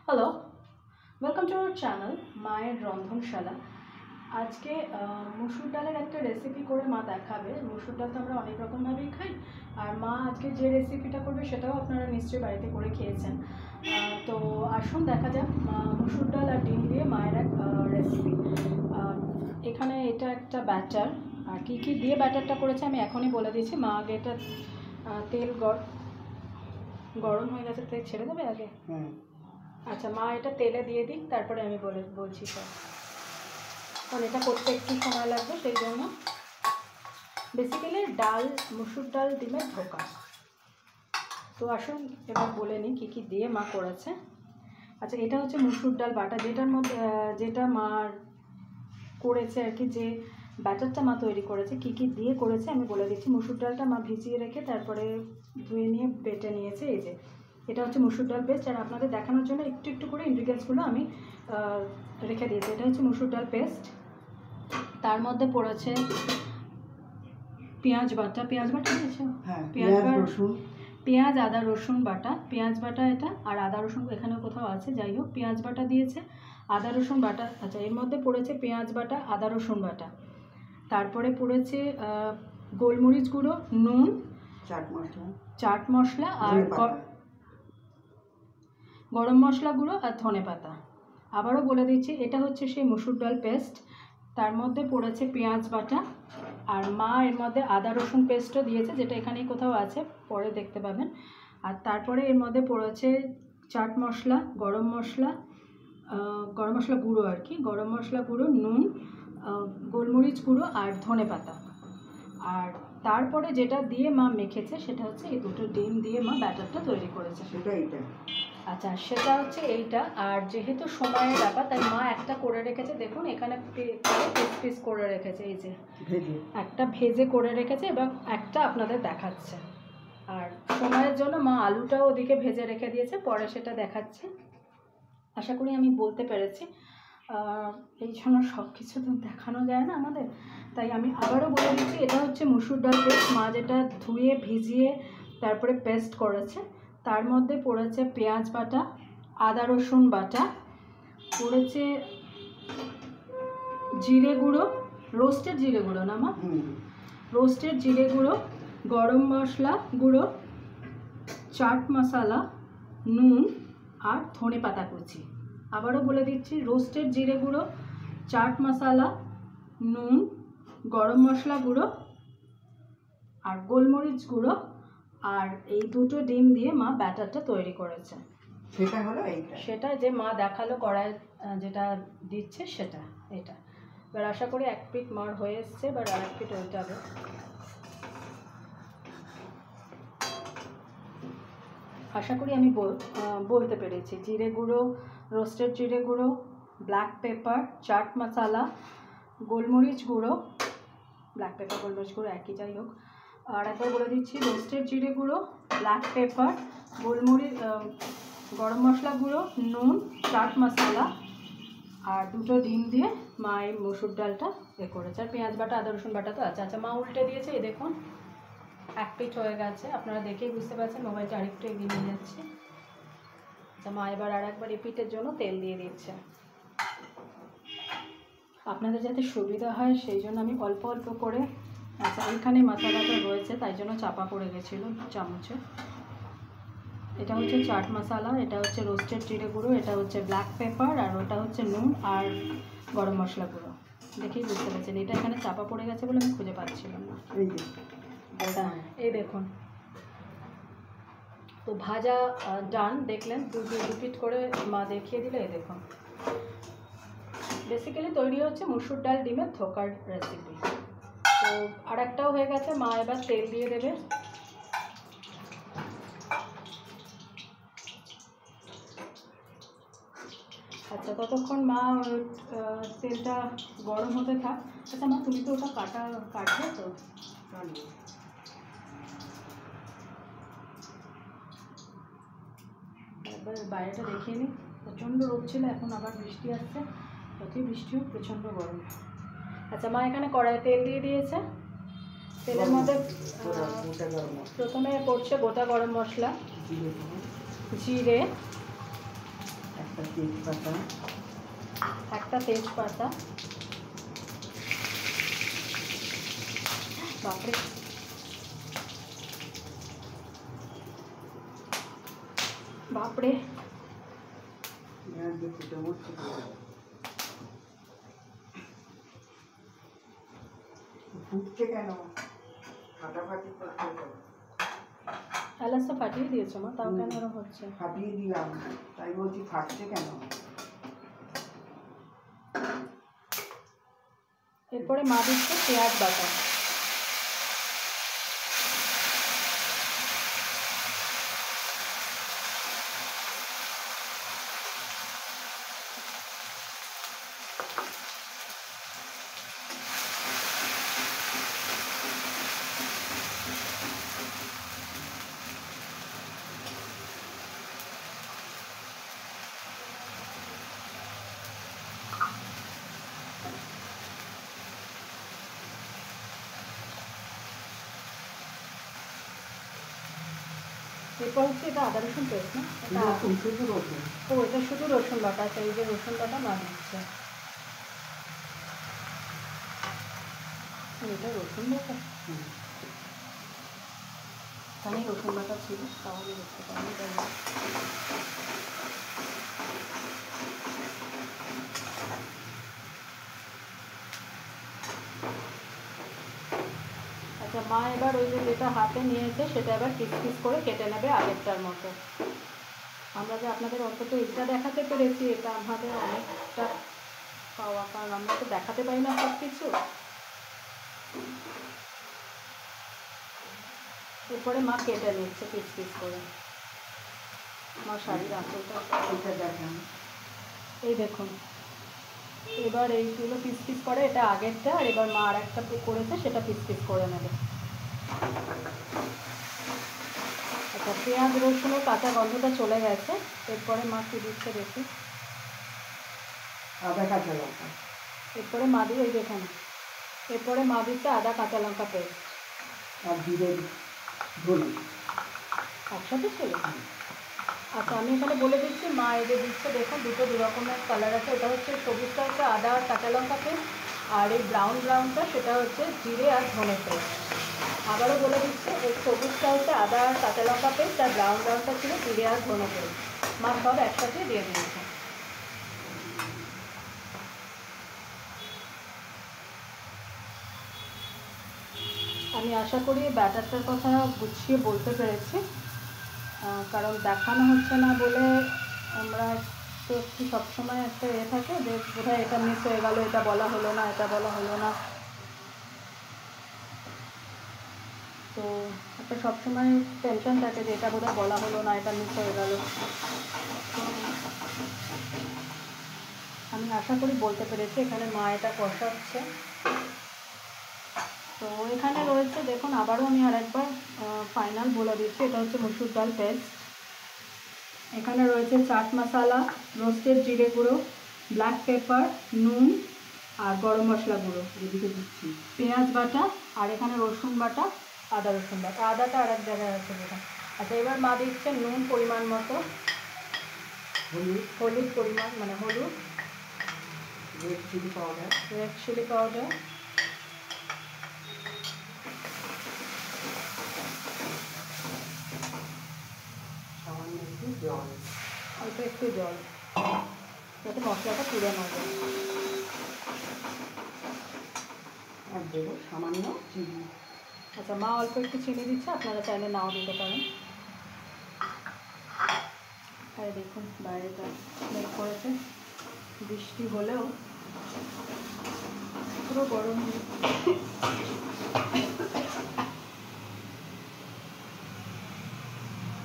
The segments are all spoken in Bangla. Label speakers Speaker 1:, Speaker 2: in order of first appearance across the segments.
Speaker 1: Hello, welcome to our channel মায়ের রন্ধনশালা। আজকে মুসুর ডালের একটা রেসিপি করে মা দেখাবে। মুসুর ডাল তো আমরা অনেক রকমভাবেই খাই, আর মা আজকে যে রেসিপিটা করবে সেটাও আপনারা নিশ্চয়ই বাড়িতে করে খেয়েছেন। তো আসুন দেখা যাক মুসুর ডাল আর ডিম দিয়ে মায়ের এক রেসিপি। এখানে এটা একটা ব্যাটার, আর কী কী দিয়ে ব্যাটারটা করেছে আমি এখনই বলে দিচ্ছি। মা আগে এটা তেল গরম হয়ে গেছে, তেল ছেড়ে দেবে আগে। আচ্ছা, মা এটা তেলে দিয়ে দিক, তারপরে আমি বলছি স্যার, কারণ এটা করতে একটু সময় লাগবে, সেই জন্য। বেসিক্যালি ডাল, মুসুর ডাল ডিমের ধোকা। তো আসুন এবার বলে নিই কী কী দিয়ে মা করেছে। আচ্ছা, এটা হচ্ছে মুসুর ডাল বাটা, যেটার মধ্যে যেটা মার করেছে আর কি, যে ব্যাটারটা মা তৈরি করেছে। কী কী দিয়ে করেছে আমি বলে দিচ্ছি। মুসুর ডালটা মা ভিজিয়ে রেখে তারপরে ধুয়ে নিয়ে বেটে নিয়েছে। এই যে এটা হচ্ছে মুসুর ডাল পেস্ট, আর আপনাদের দেখানোর জন্য একটু একটু করে ইনগ্রিডিয়েন্টসগুলো আমি রেখে দিয়েছি। এটা হচ্ছে মুসুর ডাল পেস্ট, তার মধ্যে পড়েছে পেঁয়াজ বাটা দিয়েছে, পেঁয়াজ আদা রসুন বাটা, পেঁয়াজ বাটা এটা, আর আদা রসুন এখানেও কোথাও আছে, যাই হোক পেঁয়াজ বাটা দিয়েছে, আদা রসুন বাটা। আচ্ছা, এর মধ্যে পড়েছে পেঁয়াজ বাটা, আদা রসুন বাটা, তারপরে পড়েছে গোলমরিচ গুঁড়ো, নুন, চাট মশলা আর গরম মশলা গুঁড়ো আর ধনে পাতা। আবারও বলে দিচ্ছি, এটা হচ্ছে সেই মুসুর ডাল পেস্ট, তার মধ্যে পড়েছে পেঁয়াজ বাটা, আর মা এর মধ্যে আদা রসুন পেস্টও দিয়েছে, যেটা এখানেই কোথাও আছে, পরে দেখতে পাবেন। আর তারপরে এর মধ্যে পড়েছে চাট মশলা, গরম মশলা গুঁড়ো আর কি, গরম মশলা গুঁড়ো, নুন, গোলমরিচ গুঁড়ো আর ধনে পাতা। আর তারপরে যেটা দিয়ে মা মেখেছে সেটা হচ্ছে এই দুটো ডিম দিয়ে মা ব্যাটারটা তৈরি করেছে। আচ্ছা, সেটা হচ্ছে এইটা। আর যেহেতু সময়ের ব্যাপার, তাই মা একটা করে রেখেছে, দেখুন এখানে পিস পিস করে রেখেছে, এই যে একটা ভেজে করে রেখেছে, এবং একটা আপনাদের দেখাচ্ছে। আর সময়ের জন্য মা আলুটাও ওদিকে ভেজে রেখে দিয়েছে, পরে সেটা দেখাচ্ছে। আশা করি আমি বলতে পেরেছি। এই জন্য সব কিছু তো দেখানো যায় না আমাদের, তাই আমি আবারও বলে দিচ্ছি, এটা হচ্ছে মুসুর ডাল পেস্ট, মা যেটা ধুয়ে ভিজিয়ে তারপরে পেস্ট করেছে। তার মধ্যে পড়েছে পেঁয়াজ বাটা, আদা রসুন বাটা, পড়েছে জিরে গুঁড়ো, রোস্টেড জিরে গুঁড়ো না মা, রোস্টেড জিরে গুঁড়ো, গরম মশলা গুঁড়ো, চাট মশলা, নুন আর ধনে পাতা কুচি। আবারও বলে দিচ্ছি, রোস্টেড জিরে গুঁড়ো, চাট মশলা, নুন, গরম মশলা গুঁড়ো আর গোলমরিচ গুঁড়ো, আর এই দুটো ডিম দিয়ে মা ব্যাটারটা তৈরি করেছে।
Speaker 2: সেটা হলো এইটা,
Speaker 1: সেটা যে মা দেখালো কড়াই যেটা দিচ্ছে সেটা এটা। এবার আশা করি এক পিঠ মার হয়ে এসছে, এবার আর এক পিঠ উল্টাবে। আশা করি আমি বলতে পেরেছি। জিরে গুঁড়ো, রোস্টেড জিরে গুঁড়ো, ব্ল্যাক পেপার, চাট মশলা, গোলমরিচ গুঁড়ো, ব্ল্যাক পেপার গোলমরিচ গুঁড়ো একই, যাই হোক। আর একবার বলে দিচ্ছি, রোস্টেড জিরে গুঁড়ো, ব্ল্যাক পেপার, গোলমরিচ, গরম মশলা গুঁড়ো, নুন, চাট মশলা আর দুটো ডিম দিয়ে মা এই মসুর ডালটা করেছে। আর পেঁয়াজ বাটা, আদা রসুন বাটা তো আছে। আচ্ছা, মা উল্টে দিয়েছে, এই দেখুন এক পিঠ হয়ে গেছে, আপনারা দেখেই বুঝতে পারছেন। মোবাইলটা আরেকটু এগিয়ে নিয়ে যাচ্ছে। আচ্ছা, মা এবার আর একবার এই পিঠের জন্য তেল দিয়ে দিচ্ছে। আপনাদের যাতে সুবিধা হয় সেই জন্য আমি অল্প অল্প করে, আচ্ছা এইখানে মশলাটা রয়েছে তাই জন্য চাপা পড়ে গেছিলো চামচে। এটা হচ্ছে চাট মশলা, এটা হচ্ছে রোস্টেড জিরে গুঁড়ো, এটা হচ্ছে ব্ল্যাক পেপার, আর ওটা হচ্ছে নুন আর গরম মশলা গুঁড়ো। দেখেই বুঝতে পারছেন, এটা এখানে চাপা পড়ে গেছে বলে আমি খুঁজে পাচ্ছিলাম না। এই দেখুন, তো ভাজা ডান দেখলেন, দু পিঠ করে মা দেখিয়ে দিলে। এই দেখুন, বেসিক্যালি তৈরি হচ্ছে মুসুর ডাল ডিমের ধোকার রেসিপি। তো আর একটাও হয়ে গেছে, মা এবার তেল দিয়ে দেবে। আচ্ছা, ততক্ষণ মা তেলটা গরম হতে থাক। আচ্ছা মা, তুমি তো ওটা কাটবে তো, একবার বাইরেটা দেখিয়ে নিই। প্রচণ্ড রোদ ছিল, এখন আবার বৃষ্টি আসছে, যতই বৃষ্টি হোক প্রচণ্ড গরম। আচ্ছা, মা এখানে কড়াই তেল দিয়ে দিয়েছে। তেলের মধ্যে প্রথমে পড়ছে গোটা গরম মশলা, জিরে, একটা তেজপাতা, বাপরে বাপরে
Speaker 2: ফুটছে কেন? ফাটাফাটি করছে তো।
Speaker 1: এলাচটা ফাটিয়ে দিয়েছো মা, তাও কেন এরকম হচ্ছে?
Speaker 2: ফাটিয়ে দিলাম, তাই বলছি ফাটছে কেন?
Speaker 1: এরপরে মা দিচ্ছে পেঁয়াজ বাটা। এরপর হচ্ছে এটা আদা রসুন পেস্ট না?
Speaker 2: শুধু রসুন।
Speaker 1: ও এটা শুধু রসুন বাটা, সেই যে রসুন বাটা মা দিচ্ছে। এটা রসুন বাটা, তাহলে রসুন বাটা ছিল, তাহলে দেখতে পারি। আচ্ছা মা এবার ওই যে যেটা হাতে নিয়েছে সেটা এবার পিস পিস করে কেটে নেবে আগেরটার মতো। আমরা যে আপনাদের অন্তত এটা দেখাতে পেরেছি, এটা আমাদের অনেকটা পাওয়া, কারণ আমরা তো দেখাতে পারি না সব কিছু। এরপরে মা কেটে নিচ্ছে পিস পিস করে। মা শাড়ির আঁচলটা
Speaker 2: দেখান,
Speaker 1: এই দেখুন। এবার এইগুলো পিস পিস করে, এটা আগেরটা, আর এবার মা আর একটা করেছে সেটা পিস পিস করে নেবে। আচ্ছা পেঁয়াজ রসুনের কাঁচা গন্ধটা চলে গেছে, এরপরে মা কি দিচ্ছে দেখি।
Speaker 2: আদা কাঁচা লঙ্কা।
Speaker 1: এরপরে মা দিয়ে এই যেখানে, এরপরে মা দিচ্ছে আদা কাঁচা লঙ্কা পেস্ট
Speaker 2: আর জিরে ধনে
Speaker 1: একসাথে ছিল। আচ্ছা আমি এখানে বলে দিচ্ছি, মা এই যে দিচ্ছে দেখুন, দুটো দু রকমের কালার আছে। এটা হচ্ছে সবুজটা হচ্ছে আদা আর কাঁচা লঙ্কা পেস্ট, আর এই ব্রাউনটা সেটা হচ্ছে জিরে আর ধনে পেস্ট। আবারও বলে দিচ্ছে, এই সবুজটা হচ্ছে আদা আর কাঁচা লঙ্কা পেস্ট, আর ব্রাউনটা ছিল জিরে আর ধনে পেস্ট। মা সব একসাথে দিয়ে দিয়েছে। আমি আশা করি ব্যাটারটার কথা গুছিয়ে বলতে পেরেছি, কারণ দেখানো হচ্ছে না বলে আমরা তো একটু সবসময় একটা থাকে যে বোধহয় এটা মিস হয়ে গেল, এটা বলা হলো না, এটা বলা হলো না। তো একটা সবসময় টেনশন থাকে যে এটা বোধহয় বলা হলো না, এটা মিস হয়ে গেল। আমি আশা করি বলতে পেরেছি। এখানে মা এটা কষাচ্ছে। তো এখানে রয়েছে দেখুন, আবারও আমি আরেকবার ফাইনাল বলে দিচ্ছি, এটা হচ্ছে মসুর ডাল পেস্ট। এখানে রয়েছে চাট মশলা, রোস্টেড জিরে গুঁড়ো, ব্ল্যাক পেপার, নুন আর গরম মশলা গুঁড়ো,
Speaker 2: এদিকে দিচ্ছি
Speaker 1: পেঁয়াজ বাটা, আর এখানে রসুন বাটা, আদা রসুন বাটা। আদাটা আর এক জায়গায় আছে যেটা। আচ্ছা এবার মা দিচ্ছে নুন পরিমাণ মতো, হলুদ পরিমাণ মানে হলুদ,
Speaker 2: red chilli powder,
Speaker 1: red chilli powder,
Speaker 2: সামান্য একটু জল,
Speaker 1: অল্প একটু জল, যাতে মশলাটা পুড়ে না যায়।
Speaker 2: আর দেবো সামান্য চিনি।
Speaker 1: আচ্ছা মা অল্প একটু চিনি দিচ্ছে, আপনারা চাইলে নাও দিতে পারেন। আর দেখুন বাইরেটা মেঘ করেছে, বৃষ্টি হলেও পুরো গরম।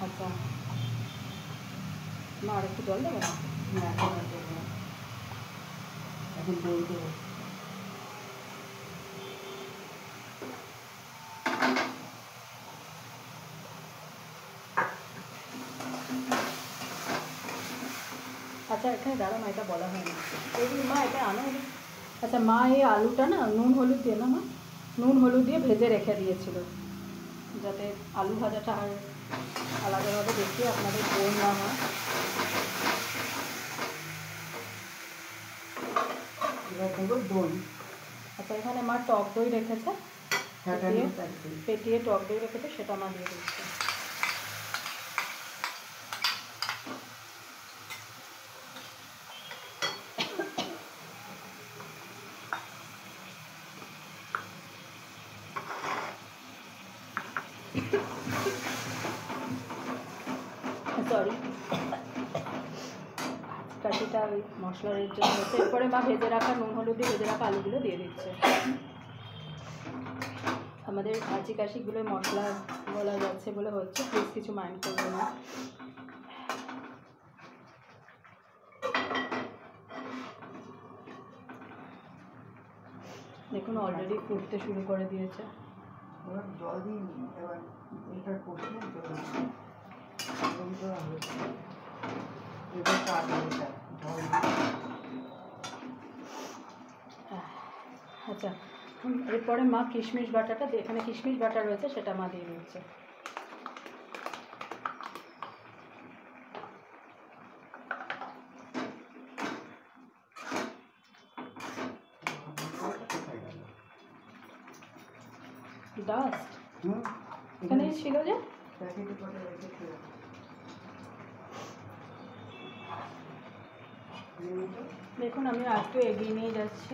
Speaker 1: আচ্ছা মা আর একটু জল দেবে না?
Speaker 2: এখন আর দেবো না, এখন দই দেবো।
Speaker 1: আচ্ছা এখানে দাঁড়া মা, এটা বলা হয়নি। এই মা এটা আনো। আচ্ছা মা এই আলুটা না নুন হলুদ দিয়ে না, মা নুন হলুদ দিয়ে ভেজে রেখে দিয়েছিল, যাতে আলু ভাজাটা আর আলাদাভাবে দেখিয়ে আপনাদের বোর না হয়।
Speaker 2: দেবো দই।
Speaker 1: আচ্ছা, এখানে মা টক দই রেখেছে,
Speaker 2: ফ্যাটানো থাকবে।
Speaker 1: পেটিয়ে টক দই রেখেছে, সেটা মা দিয়ে দিচ্ছে। সরি, কাঠিটা ওই মশলার এর জন্য হচ্ছে। এরপরে মা ভেজে রাখা নুন হলুদ দিয়ে ভেজে রাখা আলুগুলো দিয়ে দিচ্ছে। আমাদের কাশি কাশিগুলো মশলা বলা যাচ্ছে বলে হচ্ছে, প্লিজ কিছু মাইন্ড করবে না। দেখুন অলরেডি ফুটতে শুরু করে দিয়েছে।
Speaker 2: এবার জল দিই, এবার এটা কষিয়ে জল দিই। এবার কাটলেটা জল দিই।
Speaker 1: আচ্ছা, এরপরে মা কিশমিশ বাটাটা এখানে কিশমিশ বাটা রয়েছে, সেটা মা দিয়ে দিচ্ছে। ডাস্ট এখানেই ছিল যে,
Speaker 2: প্যাকেটে করে রেখেছি।
Speaker 1: দেখুন আমি একটু এগিয়ে নিয়ে যাচ্ছি।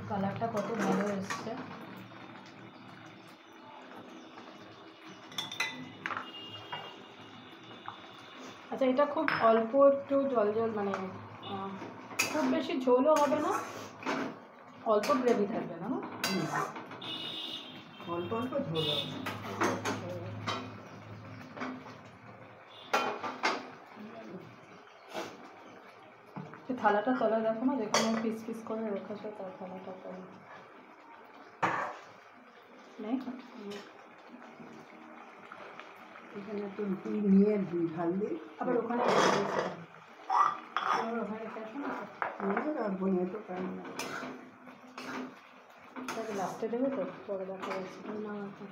Speaker 1: কালারটা কত ভালো এসছে। আচ্ছা, এটা খুব অল্প একটু জল জল, মানে খুব বেশি ঝোলও হবে না, অল্প গ্রেভি থাকবে না,
Speaker 2: অল্প অল্প ঝোল হবে।
Speaker 1: থালাটা তলা দেখো না, যেখানে পিস পিস করে রেখেছো তার থালাটা তলা নেই।
Speaker 2: এখানে একটু নিয়ে ঢাল দিই,
Speaker 1: আবার ওখানে রেখে দিয়েছিলাম, আবার ওখানে রেখে আসো না,
Speaker 2: নিয়ে রাখবো, নিয়ে তো টাইম না।
Speaker 1: তাহলে লাস্টে দেবে তো, পরে দেখা যাচ্ছে না এখন।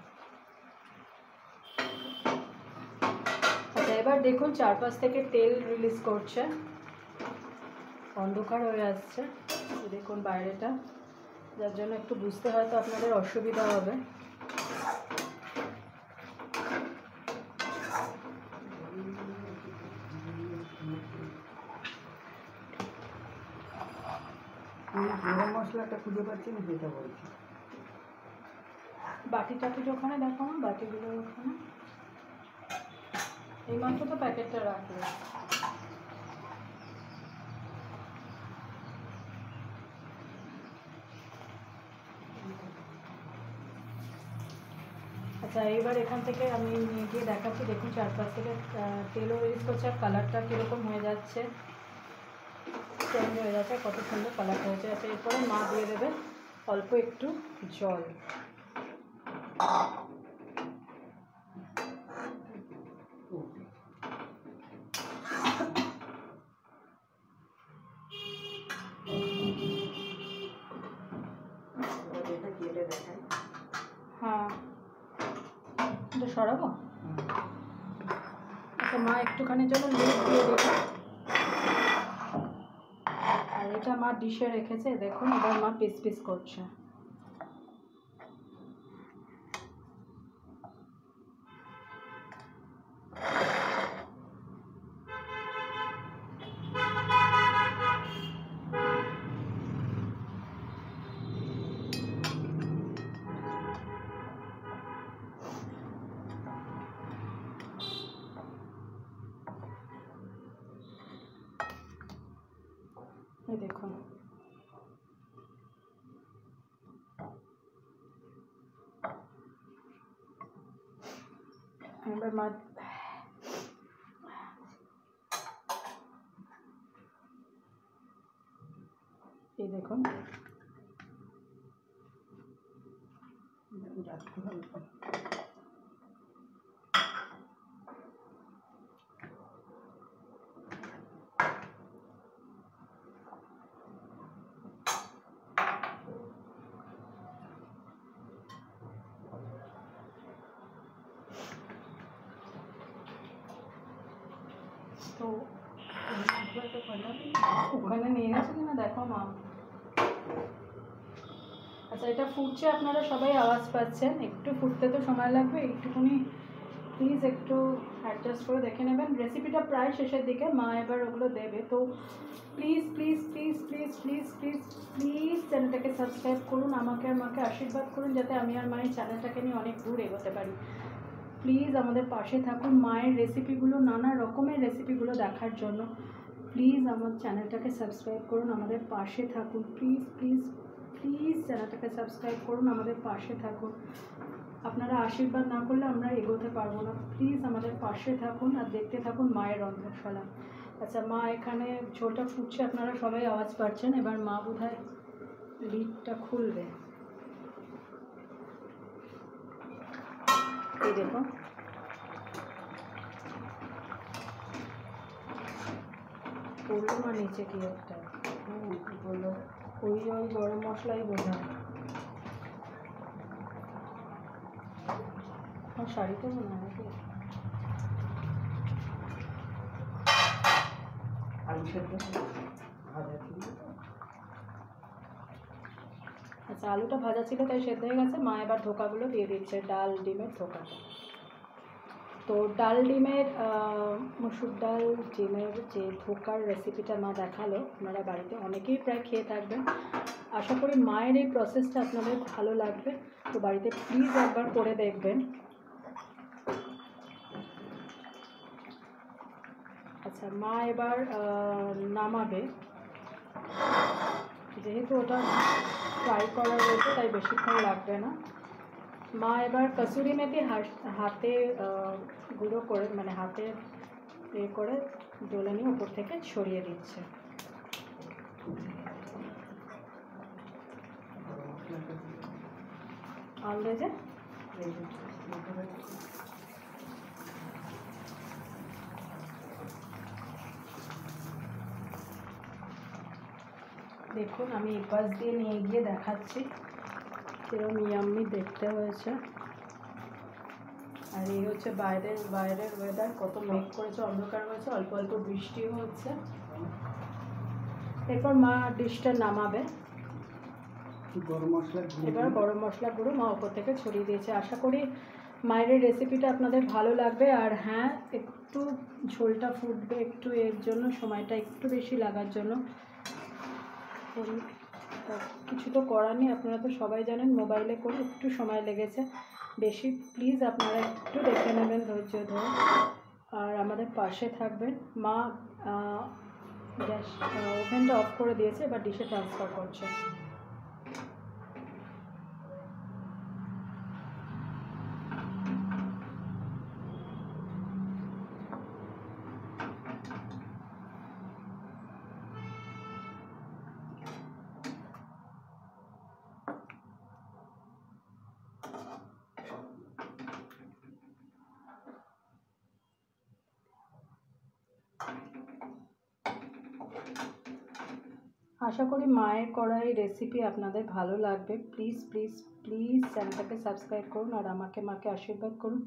Speaker 1: আচ্ছা, এবার দেখুন চারপাশ থেকে তেল রিলিজ করছে, অন্ধকার হয়ে আসছে, দেখুন বাইরেটা, যার জন্য একটু বুঝতে হয়তো আপনাদের অসুবিধা হবে।
Speaker 2: গরম মশলাটা খুঁজে পাচ্ছি না, যেটা বলছি।
Speaker 1: বাটি টাটির ওখানে দেখো না, বাটিগুলো ওখানে, এই মাত্র তো প্যাকেটটা রাখলো। আচ্ছা, এইবার এখান থেকে আমি নিয়ে গিয়ে দেখাচ্ছি। দেখুন চারপাশ থেকে তেলও রিলিজ করছে, আর কালারটা কীরকম হয়ে যাচ্ছে, চেঞ্জ হয়ে যাচ্ছে, কত সুন্দর কালারটা হয়েছে। আচ্ছা, এরপরে মা দিয়ে দেবে অল্প একটু জল। হ্যাঁ, এটা সরাবো। আচ্ছা, মা একটুখানির জন্য লিড দিয়ে দেবে, আর এটা মা ডিশে রেখেছে। দেখুন এবার মা পিস পিস করছে। এই দেখুন, এবার মা এই দেখুন, তো ওখানে নিয়ে গেছে কিনা দেখো মা। আচ্ছা, এটা ফুটছে, আপনারা সবাই আওয়াজ পাচ্ছেন। একটু ফুটতে তো সময় লাগবে, একটুখানি প্লিজ একটু অ্যাডজাস্ট করে দেখে নেবেন। রেসিপিটা প্রায় শেষের দিকে, মা এবার ওগুলো দেবে। তো please please please please please please please চ্যানেলটাকে সাবস্ক্রাইব করুন, আমাকে আর মাকে আশীর্বাদ করুন যাতে আমি আর মায়ের চ্যানেলটাকে নিয়ে অনেক দূর এগোতে পারি। প্লিজ আমাদের পাশে থাকুন মায়ের রেসিপিগুলো, নানা রকমের রেসিপিগুলো দেখার জন্য। প্লিজ আমার চ্যানেলটাকে সাবস্ক্রাইব করুন, আমাদের পাশে থাকুন। প্লিজ প্লিজ প্লিজ চ্যানেলটাকে সাবস্ক্রাইব করুন, আমাদের পাশে থাকুন। আপনারা আশীর্বাদ না করলে আমরা এগোতে পারবো না। প্লিজ আমাদের পাশে থাকুন আর দেখতে থাকুন মায়ের রন্ধনশালা। আচ্ছা, মা এখানে ঝোলটা ফুটছে, আপনারা সবাই আওয়াজ পাচ্ছেন। এবার মা বোধহয় লিডটা খুলবে। এই দেখো, পড়লো না নিচে কি একটা, বললো ওই গরম মশলাই বোঝায়। আমার শাড়িতে মনে হয় নাকি। আচ্ছা, আলুটা ভাজা ছিল তাই সেদ্ধ হয়ে গেছে। মা এবার ধোকাগুলো দিয়ে দিচ্ছে, ডাল ডিমের ধোকাটা। তো ডাল ডিমের মসুর ডাল ডিমের যে ধোকার রেসিপিটা মা দেখালো, আপনারা বাড়িতে অনেকেই প্রায় খেয়ে থাকবেন। আশা করি মায়ের এই প্রসেসটা আপনাদের ভালো লাগবে। তো বাড়িতে প্লিজ একবার করে দেখবেন। আচ্ছা, মা এবার নামাবে, যেহেতু ওটা ফ্রাই করা রয়েছে তাই বেশিক্ষণ লাগবে না। মা এবার কসুরি মেথি হাতে গুঁড়ো করে, মানে হাতে করে ডলে নিয়ে উপর থেকে ছড়িয়ে দিচ্ছে। আন্দাজে দেখুন, আমি এই পাশ দিয়ে নিয়ে গিয়ে দেখাচ্ছি কিরকম ইয়াম্মি দেখতে হয়েছে। আর এই হচ্ছে বাইরের ওয়েদার, কত মেঘ করেছে, অন্ধকার হয়েছে, অল্প অল্প বৃষ্টিও হচ্ছে। এরপর মা ডিশটা নামাবে। এবার গরম মশলা গুঁড়ো মা ওপর থেকে ছড়িয়ে দিয়েছে। আশা করি মায়ের এই রেসিপিটা আপনাদের ভালো লাগবে। আর হ্যাঁ, একটু ঝোলটা ফুটবে একটু, এর জন্য সময়টা একটু বেশি লাগার জন্য। কিছু তো করার নেই, আপনারা তো সবাই জানেন মোবাইলে করে একটু সময় লেগেছে বেশি। প্লিজ আপনারা একটু দেখে নেবেন ধৈর্য ধরে, আর আমাদের পাশে থাকবেন। মা গ্যাস ওভেনটা অফ করে দিয়েছে, এবার ডিশে ট্রান্সফার করছে। আশা করি মায়ের করা এই রেসিপি আপনাদের ভালো লাগবে। প্লিজ প্লিজ প্লিজ চ্যানেলটাকে সাবস্ক্রাইব করুন আর মাকে আশীর্বাদ করুন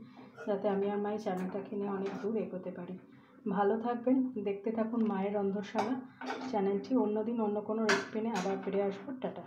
Speaker 1: যাতে আমি আর মায়ের চ্যানেলটাকে নিয়ে অনেক দূর এগোতে পারি। ভালো থাকবেন, দেখতে থাকুন মায়ের রন্ধনশালা চ্যানেলটি। অন্যদিন অন্য কোনো রেসিপি নিয়ে আবার ফিরে আসবো। টাটা।